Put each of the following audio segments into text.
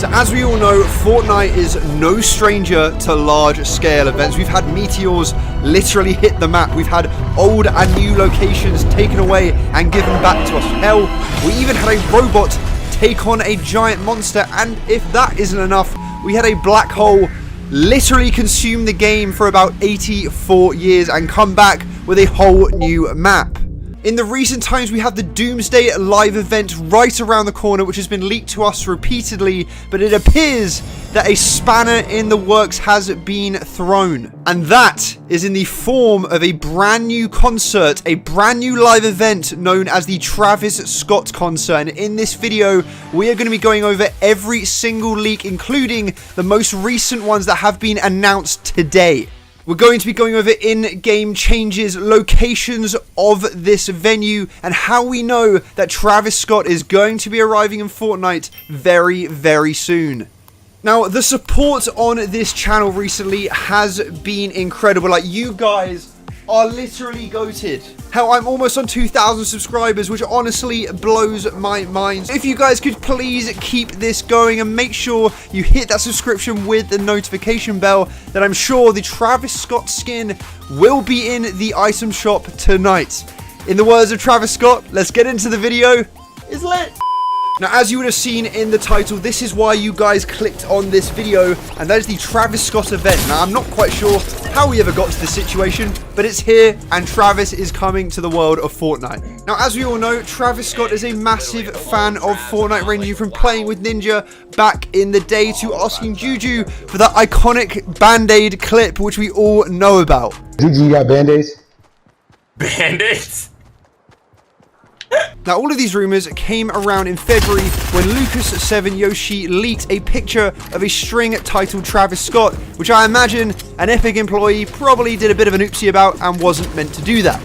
So as we all know, Fortnite is no stranger to large-scale events. We've had meteors literally hit the map. We've had old and new locations taken away and given back to us. Hell, we even had a robot take on a giant monster, and if that isn't enough, we had a black hole literally consume the game for about 84 years and come back with a whole new map. In the recent times, we have the Doomsday live event right around the corner, which has been leaked to us repeatedly, but it appears that a spanner in the works has been thrown. And that is in the form of a brand new concert, a brand new live event known as the Travis Scott concert. And in this video, we are going to be going over every single leak, including the most recent ones that have been announced today. We're going to be going over in-game changes, locations of this venue, and how we know that Travis Scott is going to be arriving in Fortnite very, very soon. Now, the support on this channel recently has been incredible. Like, you guys are literally goated. Hell, I'm almost on 2,000 subscribers, which honestly blows my mind. If you guys could please keep this going and make sure you hit that subscription with the notification bell, then I'm sure the Travis Scott skin will be in the item shop tonight. In the words of Travis Scott, let's get into the video. It's lit. Now, as you would have seen in the title, this is why you guys clicked on this video, and that is the Travis Scott event. Now, I'm not quite sure how we ever got to this situation, but it's here, and Travis is coming to the world of Fortnite. Now, as we all know, Travis Scott is a massive fan of Fortnite, ranging from playing with Ninja back in the day to asking Juju for that iconic Band-Aid clip, which we all know about. Juju, you got Band-Aids? Band-Aids? Now, all of these rumors came around in February when Lucas7 Yoshi leaked a picture of a string titled Travis Scott, which I imagine an Epic employee probably did a bit of an oopsie about and wasn't meant to do that.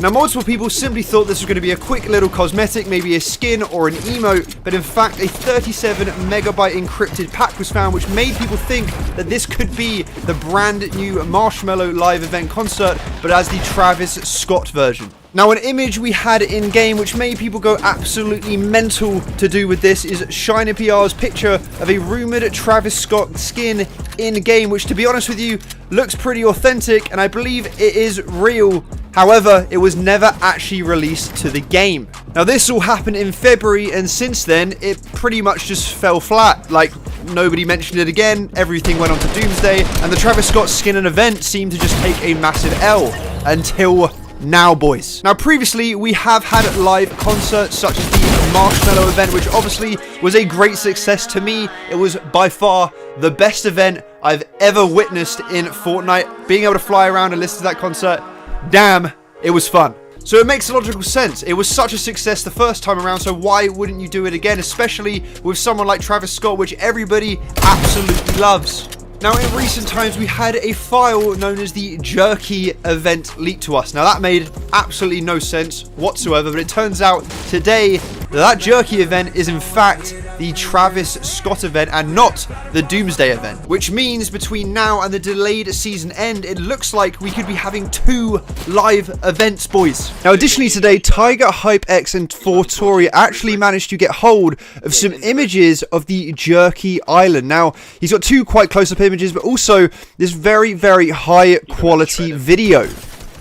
Now, multiple people simply thought this was going to be a quick little cosmetic, maybe a skin or an emote, but in fact a 37 megabyte encrypted pack was found, which made people think that this could be the brand new Marshmello live event concert, but as the Travis Scott version. Now, an image we had in-game which made people go absolutely mental to do with this is ShinyPR's picture of a rumoured Travis Scott skin in-game, which, to be honest with you, looks pretty authentic, and I believe it is real. However, it was never actually released to the game. Now, this all happened in February, and since then, it pretty much just fell flat. Like, nobody mentioned it again, everything went on to Doomsday, and the Travis Scott skin and event seemed to just take a massive L until now, boys. Now, previously, we have had live concerts such as the Marshmello event, which obviously was a great success to me. It was by far the best event I've ever witnessed in Fortnite. Being able to fly around and listen to that concert, damn, it was fun. So it makes logical sense. It was such a success the first time around, so why wouldn't you do it again, especially with someone like Travis Scott, which everybody absolutely loves. Now, in recent times, we had a file known as the Jerky event leaked to us. Now, that made absolutely no sense whatsoever, but it turns out today that Jerky event is in fact the Travis Scott event and not the Doomsday event, which means between now and the delayed season end, it looks like we could be having 2 live events, boys. Now, additionally today, Tiger HypeX and Fortoria actually managed to get hold of some images of the Jerky Island. Now, he's got 2 quite close-up images, but also this very, very high quality video.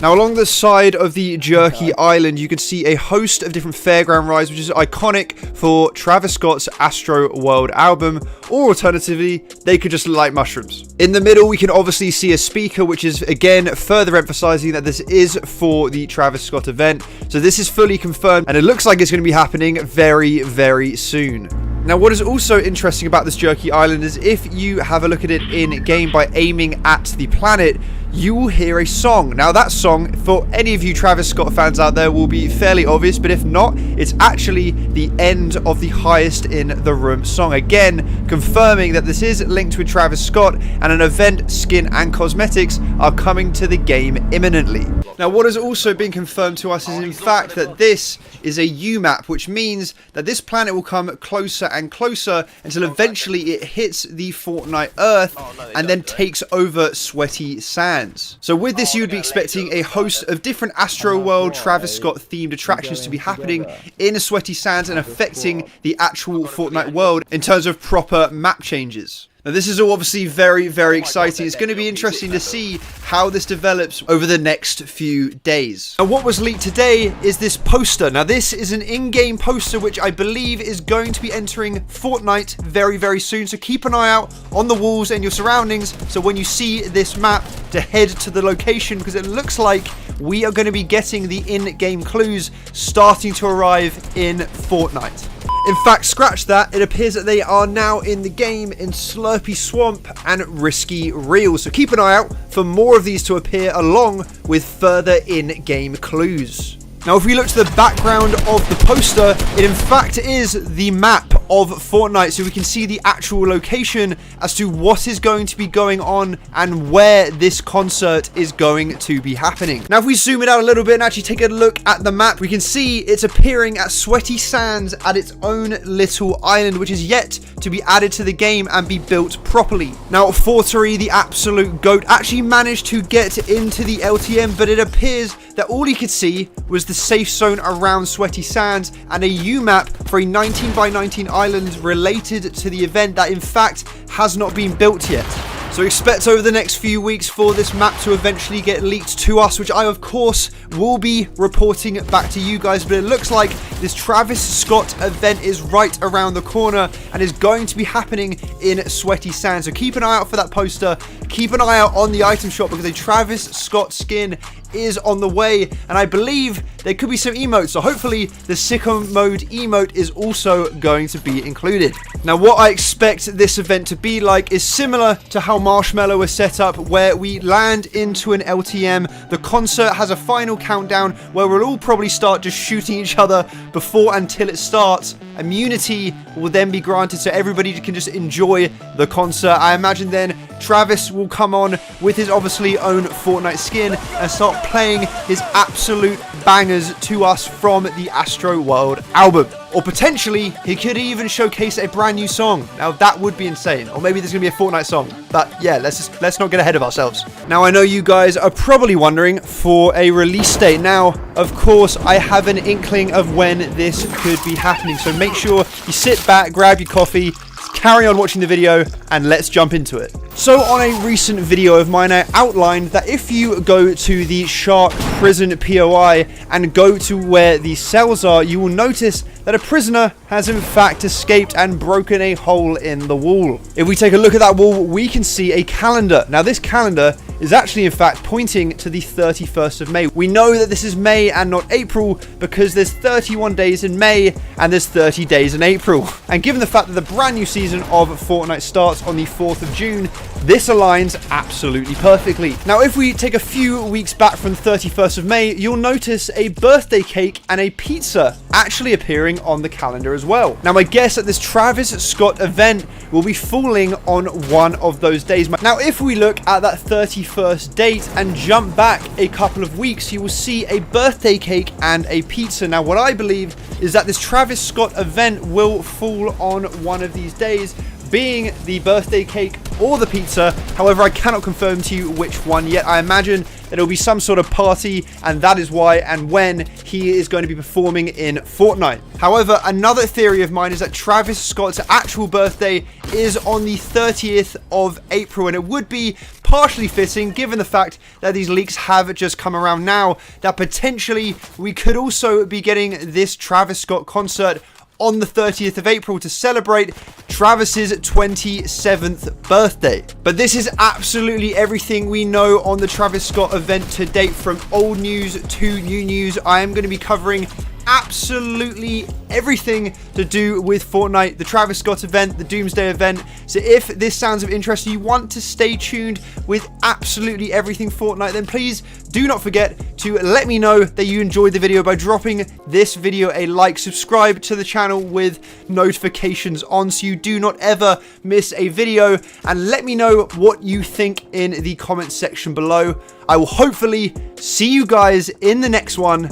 Now, along the side of the Jerky Island, you can see a host of different fairground rides, which is iconic for Travis Scott's Astro World album, or alternatively, they could just look like mushrooms. In the middle, we can obviously see a speaker, which is, again, further emphasizing that this is for the Travis Scott event. So this is fully confirmed, and it looks like it's going to be happening very, very soon. Now, what is also interesting about this Jerky Island is if you have a look at it in-game by aiming at the planet, you will hear a song. Now, that song, for any of you Travis Scott fans out there, will be fairly obvious, but if not, it's actually the end of the Highest in the Room song. Again, confirming that this is linked with Travis Scott, and an event, skin, and cosmetics are coming to the game imminently. Now, what has also been confirmed to us is in fact that this is a UMAP, which means that this planet will come closer and closer until eventually it hits the Fortnite Earth and then takes over Sweaty Sands. So with this, you would be expecting a host of different Astro World, Travis Scott themed attractions to be happening in Sweaty Sands and affecting the actual Fortnite world in terms of proper map changes. Now, this is all obviously very, very exciting. It's going to be interesting to see how this develops over the next few days. Now, what was leaked today is this poster. Now, this is an in-game poster which I believe is going to be entering Fortnite very, very soon. So keep an eye out on the walls and your surroundings. So when you see this map, to head to the location, because it looks like we are going to be getting the in-game clues starting to arrive in Fortnite. In fact, scratch that, it appears that they are now in the game in Slurpy Swamp and Risky Reel. So keep an eye out for more of these to appear along with further in-game clues. Now, if we look to the background of the poster, it in fact is the map of Fortnite, so we can see the actual location as to what is going to be going on and where this concert is going to be happening. Now, if we zoom it out a little bit and actually take a look at the map, we can see it's appearing at Sweaty Sands at its own little island, which is yet to be added to the game and be built properly. Now, Fortery, the absolute GOAT, actually managed to get into the LTM, but it appears that all he could see was the safe zone around Sweaty Sands and a UMAP for a 19x19 island related to the event that in fact has not been built yet. So expect over the next few weeks for this map to eventually get leaked to us, which I of course will be reporting back to you guys. But it looks like this Travis Scott event is right around the corner and is going to be happening in Sweaty Sands. So keep an eye out for that poster. Keep an eye out on the item shop because a Travis Scott skin is on the way, and I believe there could be some emotes, so hopefully the sicko mode emote is also going to be included. Now, what I expect this event to be like is similar to how Marshmallow was set up, where we land into an LTM, the concert has a final countdown where we'll all probably start just shooting each other before until it starts. Immunity will then be granted so everybody can just enjoy the concert. I imagine then Travis will come on with his obviously own Fortnite skin and start playing his absolute bangers to us from the Astro World album. Or potentially, he could even showcase a brand new song. Now, that would be insane. Or maybe there's going to be a Fortnite song. But yeah, let's not get ahead of ourselves. Now, I know you guys are probably wondering for a release date. Now, of course, I have an inkling of when this could be happening. So make sure you sit back, grab your coffee, carry on watching the video, and let's jump into it. So on a recent video of mine, I outlined that if you go to the Shark Prison POI and go to where the cells are, you will notice that a prisoner has in fact escaped and broken a hole in the wall. If we take a look at that wall, we can see a calendar. Now, this calendar is actually in fact pointing to the 31st of May. We know that this is May and not April because there's 31 days in May and there's 30 days in April. And given the fact that the brand new season of Fortnite starts on the 4th of June, this aligns absolutely perfectly. Now, if we take a few weeks back from the 31st of May, you'll notice a birthday cake and a pizza actually appearing on the calendar as well. Now, my guess at this Travis Scott event will be falling on one of those days. Now, if we look at that 31st date and jump back a couple of weeks, you will see a birthday cake and a pizza. Now, what I believe is that this Travis Scott event will fall on one of these days, being the birthday cake or the pizza. However, I cannot confirm to you which one yet. I imagine that it'll be some sort of party, and that is why and when he is going to be performing in Fortnite. However, another theory of mine is that Travis Scott's actual birthday is on the 30th of April, and it would be partially fitting given the fact that these leaks have just come around now, that potentially we could also be getting this Travis Scott concert on the 30th of April to celebrate Travis's 27th birthday. But this is absolutely everything we know on the Travis Scott event to date, from old news to new news. I am going to be covering absolutely everything to do with Fortnite, the Travis Scott event, the Doomsday event. So if this sounds of interest, you want to stay tuned with absolutely everything Fortnite, then please do not forget to let me know that you enjoyed the video by dropping this video a like, subscribe to the channel with notifications on so you do not ever miss a video, and let me know what you think in the comments section below. I will hopefully see you guys in the next one.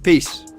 Peace.